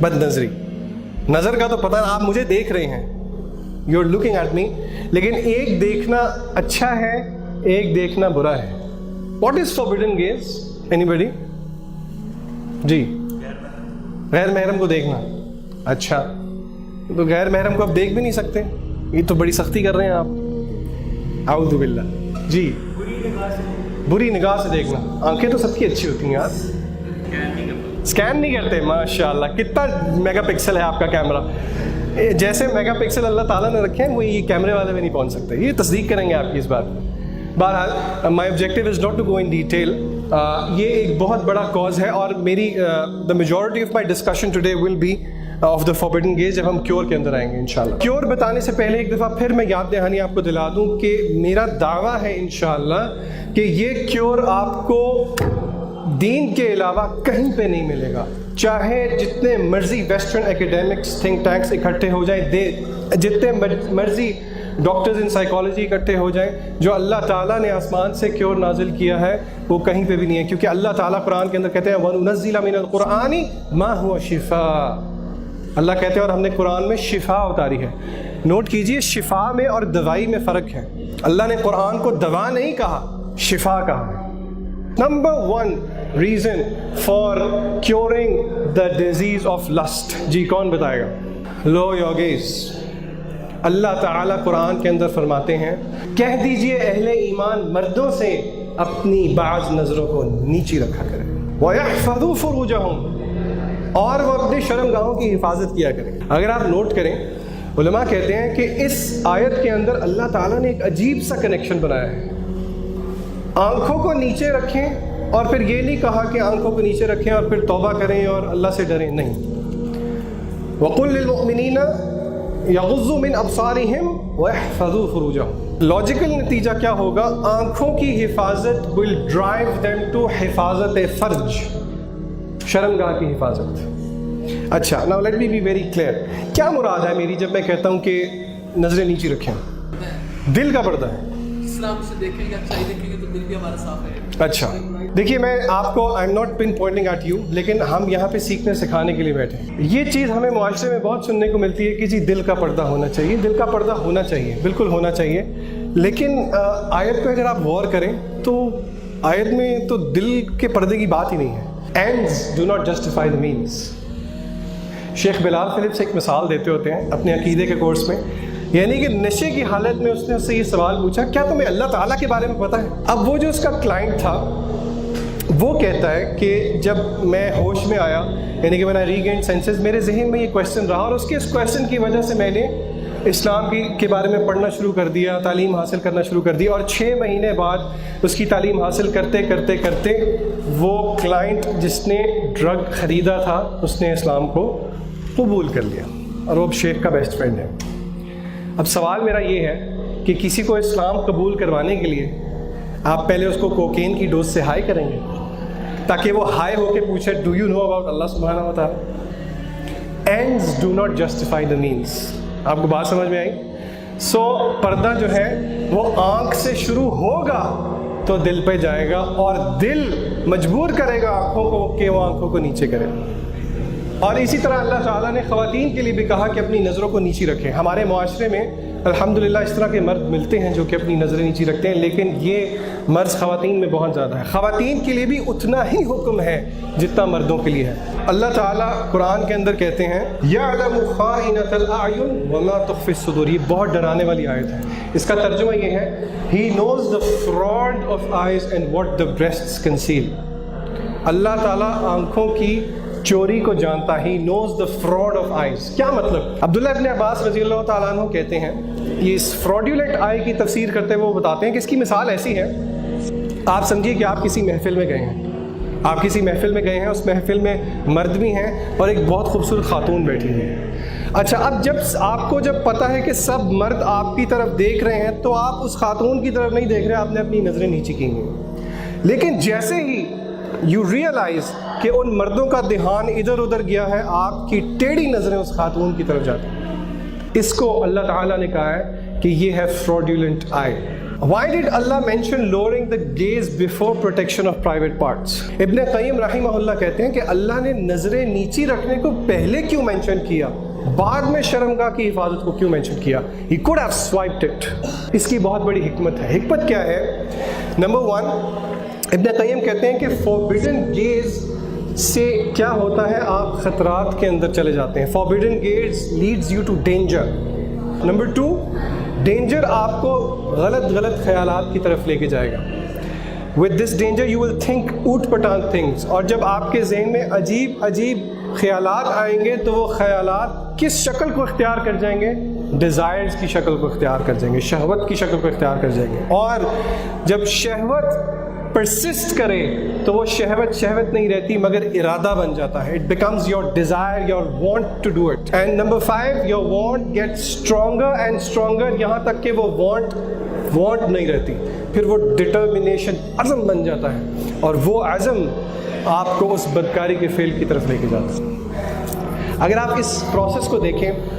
बद नजरी, नज़र का तो पता आप मुझे देख रहे हैं, you are looking at me, लेकिन एक देखना अच्छा है, एक देखना बुरा है। What is forbidden gaze? Anybody? जी, गैर महरम को देखना। अच्छा, तो गैर महरम को आप देख भी नहीं सकते, ये तो बड़ी सख्ती कर रहे हैं आप। आऊज़ु बिल्लाह। जी, बुरी निगाह से देखना। आंखें तो सबकी अच्छी होती हैं यार, स्कैन नहीं करते। माशाल्लाह, कितना मेगापिक्सल है आपका कैमरा। जैसे मेगापिक्सल अल्लाह ताला ने रखे हैं वो ये कैमरे वाले में नहीं पहुंच सकते, ये तस्दीक करेंगे आपकी इस बात। बहरहाल my objective is not to go in detail. ये एक बहुत बड़ा कॉज है और मेरी the majority of my discussion today will be of the forbidden gaze जब हम क्योर के अंदर आएंगे इंशाल्लाह। क्योर बताने से पहले एक दफ़ा फिर मैं याद दहानी आपको दिला दूं कि मेरा दावा है इंशाल्लाह कि ये क्योर आपको दीन के अलावा कहीं पे नहीं मिलेगा। चाहे जितने मर्जी वेस्टर्न एकेडमिक्स थिंक टैंक्स इकट्ठे हो जाएं, जितने मर्जी डॉक्टर्स इन साइकोलॉजी इकट्ठे हो जाएं, जो अल्लाह ताला ने आसमान से क्योर नाजिल किया है वो कहीं पे भी नहीं है। क्योंकि अल्लाह ताला कुरान के अंदर कहते हैं वनुनज़्ज़िलु मिनल कुरआनी मा हुवा शिफा। अल्लाह कहते हैं और हमने कुरान में शिफा उतारी है। नोट कीजिए, शिफा में और दवाई में फ़र्क है। अल्लाह ने कुरान को दवा नहीं कहा, शिफा कहा है। Number 1 reason for curing the disease of lust, जी कौन बताएगा? लो योगीज़, अल्लाह ताला कुरान के अंदर फरमाते हैं, कह दीजिए अहले ईमान मर्दों से अपनी बाज़ नज़रों को नीची रखा करें, वयहफ़ज़ू फ़ुरूजहुम, और वो अपनी शर्मगाहों की हिफाजत किया करें। अगर आप नोट करें, उलमा कहते हैं कि इस आयत के अंदर अल्लाह ताला ने एक अजीब सा कनेक्शन बनाया है। आंखों को नीचे रखें और फिर ये नहीं कहा कि आंखों को नीचे रखें और फिर तौबा करें और अल्लाह से डरें, नहीं। वक़ुल लिल मुअमिनीना यग़ुज़्ज़ू मिन अब्सारिहिम वयहफ़ज़ू फ़ुरूजहुम। लॉजिकल नतीजा क्या होगा? आंखों की हिफाजत विल ड्राइव देम टू हिफाजत फ़र्ज, शर्मगाह की हिफाजत। अच्छा, now let me be very clear, क्या मुराद है मेरी जब मैं कहता हूँ कि नज़रें नीची रखें? दिल का पर्दा है। इस्लाम से देखेंगे, अच्छाई देखेंगे तो दिल भी हमारा साफ है। अच्छा, देखिए मैं आपको, I am not pin Poynting eight you, लेकिन हम यहाँ पे सीखने सिखाने के लिए बैठे हैं। ये चीज़ हमें मुआशरे में बहुत सुनने को मिलती है कि जी दिल का पर्दा होना चाहिए, दिल का पर्दा होना चाहिए, बिल्कुल होना चाहिए। लेकिन आयत पे अगर आप गौर करें तो आयत में तो दिल के पर्दे की बात ही नहीं है। Ends do not justify the means। Sheikh Bilal Philips एक मिसाल देते होते हैं अपने अकीदे के कोर्स में, यानी कि नशे की हालत में उसने उससे ये सवाल पूछा, क्या तुम्हें अल्लाह ताला के बारे में पता है? अब वो जो उसका क्लाइंट था वो कहता है कि जब मैं होश में आया, यानी कि मैंने रीगेन सेंसेस, मेरे जहन में ये क्वेश्चन रहा और उसके इस क्वेश्चन की वजह से मैंने इस्लाम के बारे में पढ़ना शुरू कर दिया, तालीम हासिल करना शुरू कर दी, और 6 महीने बाद उसकी तालीम हासिल करते करते करते वो क्लाइंट जिसने ड्रग ख़रीदा था उसने इस्लाम को कबूल कर लिया और वो अब शेख का बेस्ट फ्रेंड है। अब सवाल मेरा ये है कि किसी को इस्लाम कबूल करवाने के लिए आप पहले उसको कोकेन की डोज से हाई करेंगे ताकि वो हाई होके पूछे डू यू नो अबाउट अल्लाह सुब्हानहू व तआला। Ends do not justify the means. आपको बात समझ में आई? सो पर्दा जो है वो आँख से शुरू होगा तो दिल पे जाएगा और दिल मजबूर करेगा आँखों को कि वो आँखों को नीचे करे। और इसी तरह अल्लाह ताला ने ख़वातीन के लिए भी कहा कि अपनी नज़रों को नीची रखें। हमारे मुआशरे में अल्हम्दुलिल्लाह इस तरह के मर्द मिलते हैं जो कि अपनी नज़रें नीची रखते हैं, लेकिन ये मर्ज़ ख़वातीन में बहुत ज़्यादा है। ख़वातीन के लिए भी उतना ही हुक्म है जितना मर्दों के लिए है। अल्लाह ताला कुरान के अंदर कहते हैं यअलमु ख़ाइनतल अयुन व मा तुख़फ़ी सुदूर। ये बहुत डराने वाली आयत है। इसका तर्जुमा ये है, he knows the fraud of eyes and what the breasts conceal. अल्लाह ताला आँखों की चोरी को जानता, he knows the fraud of eyes. क्या मतलब? अब्दुल्लाह इब्न अब्बास रज़ियल्लाहु ताला अन्हु कहते हैं, ये इस फ्रॉड्यूलेंट आई की तफसीर करते हुए वो बताते हैं कि इसकी मिसाल ऐसी है, आप समझिए कि आप किसी महफिल में गए हैं, आप किसी महफिल में गए हैं, उस महफिल में मर्द भी हैं और एक बहुत खूबसूरत खातून बैठी हुई है। अच्छा, अब जब पता है कि सब मर्द आपकी तरफ देख रहे हैं तो आप उस खातून की तरफ नहीं देख रहे, आपने अपनी नज़रें नीची की हैं। लेकिन जैसे ही यू रियलाइज कि उन मर्दों का ध्यान इधर उधर गया है, आपकी टेढ़ी नज़रें उस खातून की तरफ जाती हैं। इसको अल्लाह ताला ने कहा है कि ये है fraudulent I. Why did Allah mention lowering the gaze before protection of private parts? इब्न क़य्यिम रहिमहुल्लाह कहते हैं कि अल्लाह ने नज़रें नीची रखने को पहले क्यों मेंशन किया, बाद में शर्मगाह की हिफाजत को क्यों मेंशन किया? He could have swiped it. इसकी बहुत बड़ी हिकमत है। हिकमत क्या है? नंबर 1, इब्न क़य्यिम कहते हैं कि forbidden gaze से क्या होता है, आप ख़तरात के अंदर चले जाते हैं। Forbidden gaze leads you to danger. Number 2, danger आपको गलत ख्यालात की तरफ लेके जाएगा। With this danger you will think ऊट पटांग थिंग्स, और जब आपके जहन में अजीब अजीब ख्यालात आएंगे तो वो ख्यालात किस शक्ल को इख्तियार कर जाएंगे? डिज़ायर्स की शक्ल को इख्तियार कर जाएंगे, शहवत की शक्ल को इख्तियार कर जाएंगे। और जब शहवत परसिस्ट करे तो वो शहवत नहीं रहती मगर इरादा बन जाता है। It becomes your desire, your want to do it. And number 5, your want gets stronger and stronger, यहाँ तक कि वो वांट नहीं रहती, फिर वो डिटर्मिनेशन, अज़म बन जाता है, और वो अज़म आपको उस बदकारी के फेल की तरफ लेके जाता है। अगर आप इस प्रोसेस को देखें,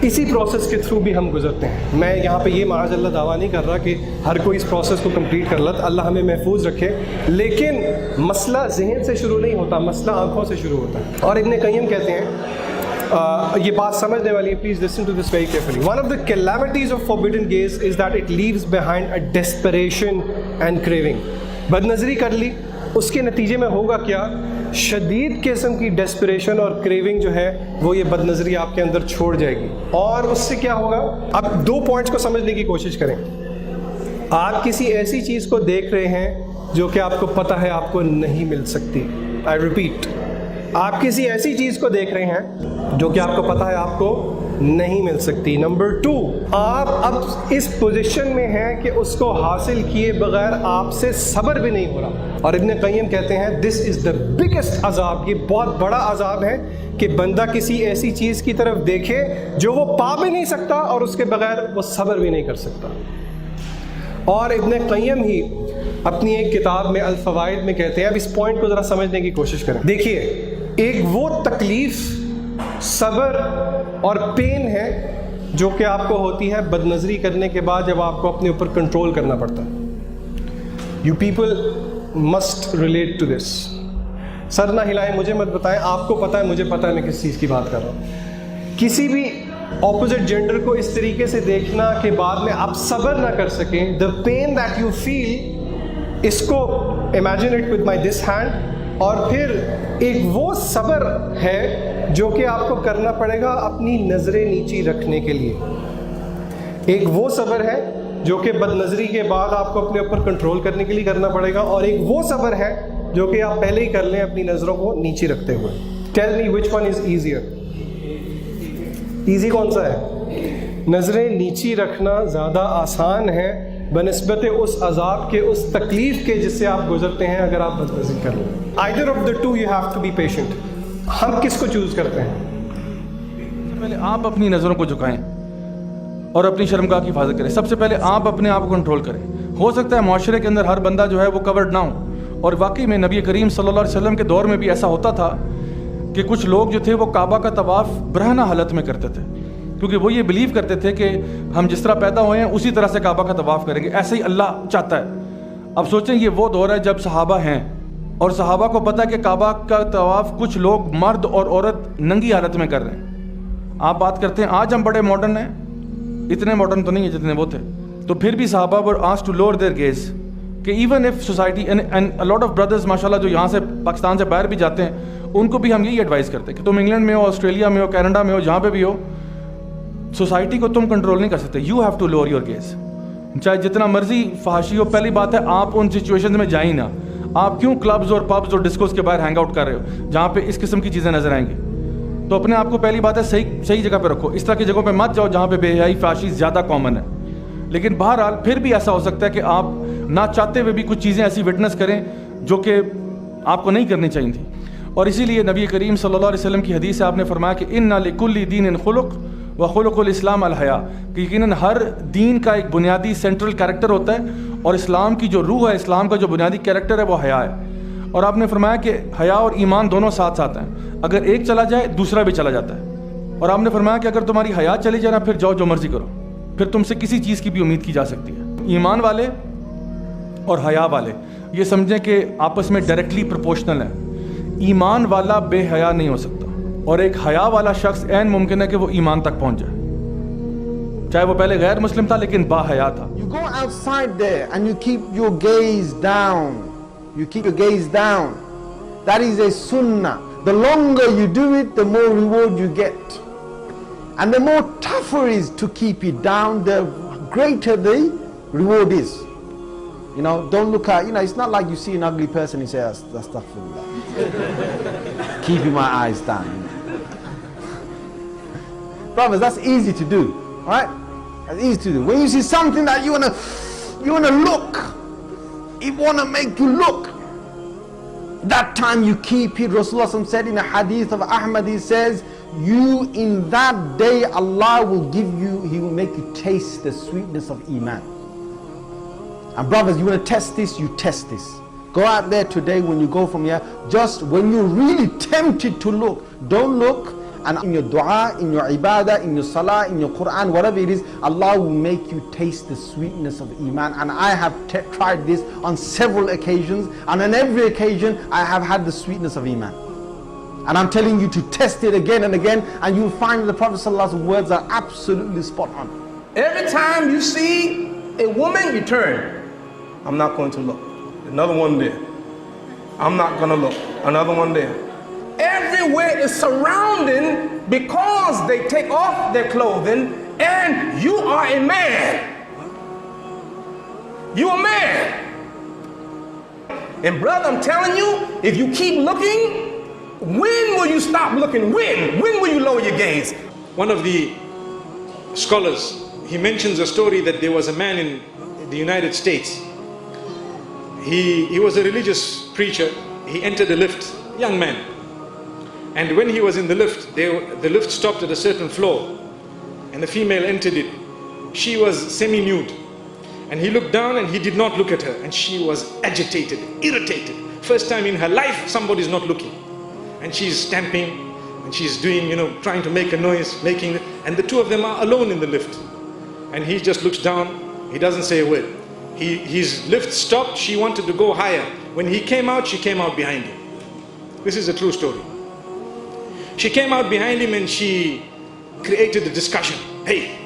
इसी प्रोसेस के थ्रू भी हम गुजरते हैं। मैं यहाँ पे ये माअज़ल्लाह दावा नहीं कर रहा कि हर कोई इस प्रोसेस को कंप्लीट कर लेता, अल्लाह हमें महफूज रखे, लेकिन मसला जहन से शुरू नहीं होता, मसला आँखों से शुरू होता है। और इब्न क़य्यिम कहते हैं, ये बात समझने वाली है, please listen to this very carefully. One of the calamities of forbidden gaze is that it leaves behind a desperation and craving. बदनज़री कर ली, उसके नतीजे में होगा क्या? शदीद किस्म की डेस्परेशन और क्रेविंग जो है वो ये बदनज़री आपके अंदर छोड़ जाएगी। और उससे क्या होगा? अब 2 पॉइंट्स को समझने की कोशिश करें। आप किसी ऐसी चीज़ को देख रहे हैं जो कि आपको पता है आपको नहीं मिल सकती। आई रिपीट, आप किसी ऐसी चीज़ को देख रहे हैं जो कि आपको पता है आपको नहीं मिल सकती। नंबर 2, आप अब इस पोजीशन में हैं कि उसको हासिल किए बगैर आपसे सब्र भी नहीं हो रहा। और इब्न क़य्यिम कहते हैं दिस इज़ द बिगेस्ट अजाब, ये बहुत बड़ा अजाब है कि बंदा किसी ऐसी चीज़ की तरफ देखे जो वो पा भी नहीं सकता और उसके बगैर वो सब्र भी नहीं कर सकता। और इब्न क़य्यिम ही अपनी एक किताब में अल-फ़वाइद में कहते हैं, अब इस पॉइंट को ज़रा समझने की कोशिश करें। देखिए, एक वो तकलीफ़, सब्र और पेन है जो कि आपको होती है बदनज़री करने के बाद, जब आपको अपने ऊपर कंट्रोल करना पड़ता है। You people must relate to this. सर ना हिलाएं, मुझे मत बताएं, आपको पता है, मुझे पता है मैं किस चीज़ की बात कर रहा हूँ। किसी भी ऑपोजिट जेंडर को इस तरीके से देखना कि बाद में आप सब्र ना कर सकें, the pain that you feel, इसको imagine it with my this hand. और फिर एक वो सब्र है जो कि आपको करना पड़ेगा अपनी नज़रें नीची रखने के लिए। एक वो सब्र है जो कि बदनज़री के बाद आपको अपने ऊपर कंट्रोल करने के लिए करना पड़ेगा, और एक वो सब्र है जो कि आप पहले ही कर लें अपनी नज़रों को नीची रखते हुए। Tell me which one is easier? Easy कौन सा है? नज़रें नीची रखना ज़्यादा आसान है बनिस्बत उस अजाब के, उस तकलीफ़ के जिससे आप गुजरते हैं अगर आप बदनज़री कर लें। Either of the two you have to be patient. हम किसको चूज़ करते हैं? पहले आप अपनी नज़रों को झुकाएं और अपनी शर्मगाह की हिफाजत करें। सबसे पहले आप अपने आप को कंट्रोल करें। हो सकता है माशरे के अंदर हर बंदा जो है वो कवर्ड ना हो, और वाकई में नबी करीम सल्लल्लाहु अलैहि वसल्लम के दौर में भी ऐसा होता था कि कुछ लोग जो थे वो काबा का तवाफ़ बरहना हालत में करते थे, क्योंकि वो ये बिलीव करते थे कि हम जिस तरह पैदा हुए हैं उसी तरह से काबा का तवाफ़ करेंगे, ऐसे ही अल्लाह चाहता है। अब सोचें, ये वो दौर है जब सहाबा हैं और सहाबा को पता है कि काबा का तवाफ़ कुछ लोग मर्द और औरत नंगी हालत में कर रहे हैं। आप बात करते हैं आज हम बड़े मॉडर्न हैं, इतने मॉडर्न तो नहीं है जितने वो थे, तो फिर भी सहाबा were asked to lower their gaze कि even if society and a lot of brothers माशाल्लाह जो यहाँ से पाकिस्तान से बाहर भी जाते हैं, उनको भी हम यही एडवाइस करते हैं कि तुम इंग्लैंड में हो, ऑस्ट्रेलिया में हो, कनाडा में हो, जहाँ पे भी हो, सोसाइटी को तुम कंट्रोल नहीं कर सकते। You have to lower your gaze. चाहे जितना मर्जी फहाशी हो, पहली बात है आप उन सिचुएशन में जाए ना। आप क्यों क्लब्स और पब्स और डिस्कोस के बाहर हैंग आउट कर रहे हो जहाँ पे इस किस्म की चीज़ें नजर आएंगी? तो अपने आप को पहली बात है सही जगह पे रखो। इस तरह की जगहों पे मत जाओ जहाँ पे बेहयाई फहाशी ज़्यादा कॉमन है। लेकिन बहरहाल फिर भी ऐसा हो सकता है कि आप ना चाहते हुए भी कुछ चीज़ें ऐसी विटनेस करें जो कि आपको नहीं करनी चाहिए थी। और इसीलिए नबी करीम सल्लल्लाहु अलैहि वसल्लम की हदीस से आपने फरमाया कि इन्ना लिकुल्लि दीनिन खुलुक व खुलुकुल इस्लाम अल हया, कि यकीनन हर दीन का एक बुनियादी सेंट्रल कैरेक्टर होता है, और इस्लाम की जो रूह है, इस्लाम का जो बुनियादी कैरेक्टर है वो हया है। और आपने फरमाया कि हया और ईमान दोनों साथ साथ हैं, अगर एक चला जाए दूसरा भी चला जाता है। और आपने फरमाया कि अगर तुम्हारी हया चली जाए ना, फिर जाओ जो मर्जी करो, फिर तुमसे किसी चीज़ की भी उम्मीद की जा सकती है। ایمان والے اور حیا والے یہ سمجھیں کہ آپس میں ڈائریکٹلی پروپورشنل ہیں. ایمان والا بے حیا نہیں ہو سکتا, اور ایک حیا والا شخص عین ممکن ہے کہ وہ ایمان تک پہنچ جائے, چاہے وہ پہلے غیر مسلم تھا لیکن با حیا تھا. You go outside there and you keep your gaze down. You keep your gaze down. That is a sunnah. The longer you do it, the more reward you get. And the more tougher it is to keep it down, the greater the reward is. You know, don't look at, it's not like you see an ugly person and you say, astaghfirullah. Keeping my eyes down. Brothers, that's easy to do, right? That's easy to do. When you see something that you wanna look, it wanna make you look, that time you keep it. Rasulullah said in a hadith of Ahmad, he says, you in that day Allah will give you, He will make you taste the sweetness of Iman. And brothers, you want to test this, you test this. Go out there today when you go from here, just when you're really tempted to look, don't look, and in your dua, in your ibadah, in your salah, in your Quran, whatever it is, Allah will make you taste the sweetness of Iman. And I have tried this on several occasions, and on every occasion I have had the sweetness of Iman. And I'm telling you to test it again and again, and you'll find the Prophet ﷺ's words are absolutely spot on. Every time you see a woman, you turn. I'm not going to look. Another one there. I'm not going to look. Another one there. Everywhere is surrounding because they take off their clothing, and you are a man. You a man. And brother, I'm telling you, if you keep looking, when will you stop looking? When will you lower your gaze? One of the scholars, he mentions a story that there was a man in the United States. He was a religious preacher. He entered a lift, young man. And when he was in the lift, the lift stopped at a certain floor, and the female entered it. She was semi-nude. And he looked down and he did not look at her. And she was agitated, irritated. First time in her life somebody's not looking. And she's stamping and she's doing, trying to make a noise, and the two of them are alone in the lift. And he just looks down, he doesn't say a word. His lift stopped, she wanted to go higher. When he came out, she came out behind him. This is a true story. She came out behind him and she created a discussion. Hey,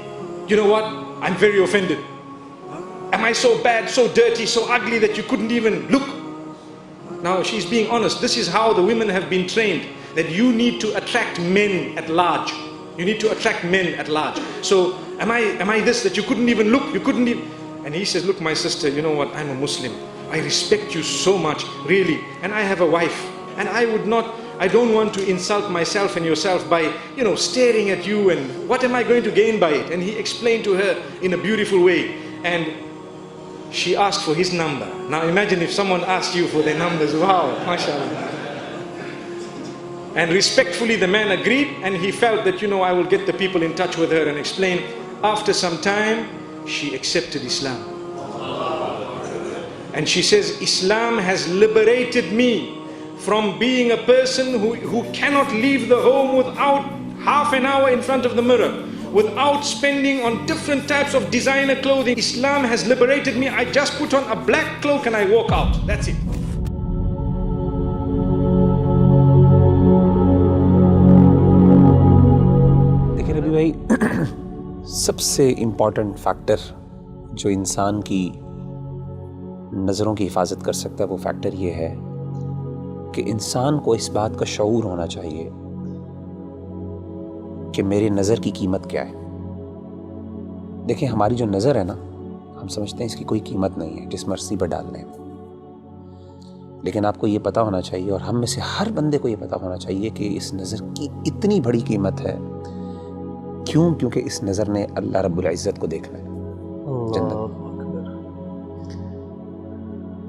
you know what? I'm very offended. Am I so bad, so dirty, so ugly that you couldn't even look? Now she's being honest. This is how the women have been trained, that you need to attract men at large. You need to attract men at large. So am I this, that you couldn't even look? You couldn't even. And he says, look, my sister, you know what? I'm a Muslim. I respect you so much, really. And I have a wife. And I don't want to insult myself and yourself by, staring at you, and what am I going to gain by it? And he explained to her in a beautiful way. And she asked for his number. Now imagine if someone asked you for their numbers. Wow, mashallah. And respectfully the man agreed, and he felt that, I will get the people in touch with her and explain. After some time, she accepted Islam. And she says, Islam has liberated me from being a person who cannot leave the home without half an hour in front of the mirror, without spending on different types of designer clothing. Islam has liberated me. I just put on a black cloak and I walk out. That's it. دیکھیں ربی بھائی، سب سے important factor جو انسان کی نظروں کی حفاظت کر سکتا ہے وہ فیکٹر یہ ہے کہ انسان کو اس بات کا شعور ہونا چاہیے کہ میری نظر کی قیمت کیا ہے. دیکھیں ہماری جو نظر ہے نا، ہم سمجھتے ہیں اس کی کوئی قیمت نہیں ہے، جس مرضی پر ڈال لیں. لیکن آپ کو یہ پتہ ہونا چاہیے، اور ہم میں سے ہر بندے کو یہ پتہ ہونا چاہیے کہ اس نظر کی اتنی بڑی قیمت ہے. کیونکہ اس نظر نے اللہ رب العزت کو دیکھنا ہے جنت.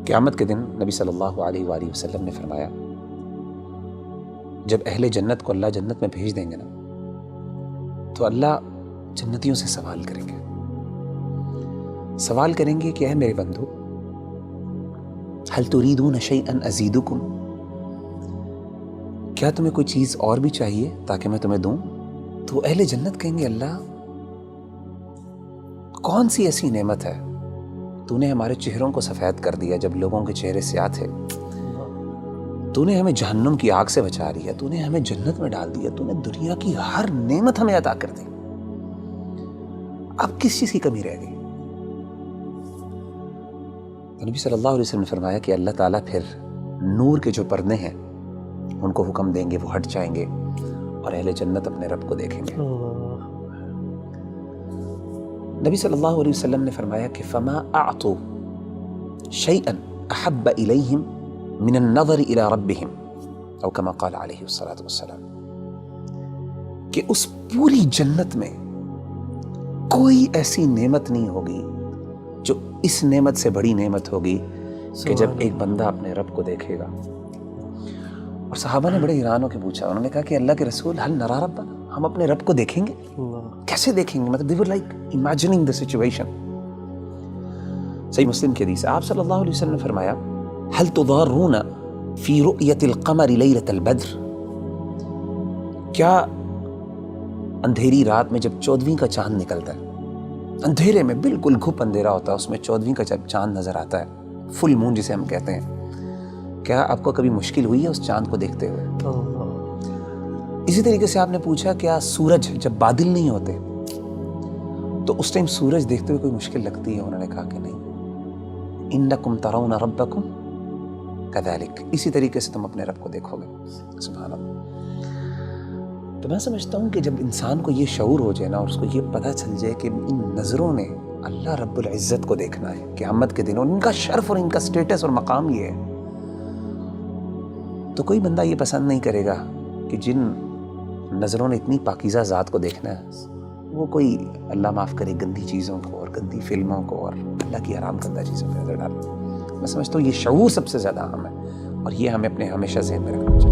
قیامت کے دن نبی صلی اللہ علیہ وآلہ وسلم نے فرمایا، جب اہل جنت کو اللہ جنت میں بھیج دیں گے نا، تو اللہ جنتیوں سے سوال کریں گے کہ اے میرے بندو، هل تريدون شيئا ازيدكم، کیا تمہیں کوئی چیز اور بھی چاہیے تاکہ میں تمہیں دوں؟ تو اہل جنت کہیں گے، اللہ کون سی ایسی نعمت ہے تو نے ہمارے چہروں کو سفید کر دیا جب لوگوں کے چہرے سیاہ تھے. تو نے ہمیں جہنم کی آگ سے بچا لیا, تو نے ہمیں جنت میں ڈال دیا, تو نے دنیا کی ہر نعمت ہمیں عطا کر دی. اب کس چیز کی کمی رہ گئی؟ تو نبی صلی اللہ علیہ وسلم نے فرمایا کہ اللہ تعالیٰ پھر نور کے جو پردے ہیں ان کو حکم دیں گے, وہ ہٹ جائیں گے اور اہل جنت اپنے رب کو دیکھیں گے. نبی صلی اللہ علیہ وسلم نے فرمایا کہ فما اعطوا شيئا احب اليهم من النظر الى ربهم او كما قال عليه الصلاة والسلام, کہ اس پوری جنت میں کوئی ایسی نعمت نہیں ہوگی جو اس نعمت سے بڑی نعمت ہوگی کہ جب ایک بندہ اپنے رب کو دیکھے گا. اور صحابہ نے بڑے حیران ہو کے پوچھا, انہوں نے کہا کہ اللہ کے رسول هل نرى ربنا, ہم اپنے رب کو دیکھیں گے؟ کیسے دیکھیں گے؟ مطلب they were like imagining the situation. صحیح مسلم کی حدیث ہے, آپ صلی اللہ علیہ وسلم نے فرمایا هل تضارون في رؤية القمر ليلة البدر, کیا اندھیری رات میں جب 14ویں کا چاند نکلتا ہے, اندھیرے میں بالکل گھپ اندھیرا ہوتا ہے, اس میں 14ویں کا جب چاند نظر آتا ہے, فل مون جسے ہم کہتے ہیں, کیا آپ کو کبھی مشکل ہوئی ہے اس چاند کو دیکھتے ہوئے؟ اسی طریقے سے آپ نے پوچھا کیا سورج جب بادل نہیں ہوتے تو اس ٹائم سورج دیکھتے ہوئے کوئی مشکل لگتی ہے؟ انہوں نے کہا کہ نہیں. انکم ترون ربکم کذالک, اسی طریقے سے تم اپنے رب کو دیکھو گے. سبحان اللہ. تو میں سمجھتا ہوں کہ جب انسان کو یہ شعور ہو جائے نا, اور اس کو یہ پتہ چل جائے کہ ان نظروں نے اللہ رب العزت کو دیکھنا ہے قیامت کے دن, اور ان کا شرف اور ان کا سٹیٹس اور مقام یہ ہے, تو کوئی بندہ یہ پسند نہیں کرے گا کہ جن نظروں نے اتنی پاکیزہ ذات کو دیکھنا ہے وہ کوئی اللہ معاف کرے گندی چیزوں کو اور گندی فلموں کو اور اللہ کی حرام کردہ چیزوں پہ نظر ڈالے. میں سمجھتا ہوں یہ شعور سب سے زیادہ اہم ہے, اور یہ ہمیں اپنے ہمیشہ ذہن میں رکھنا چاہیے.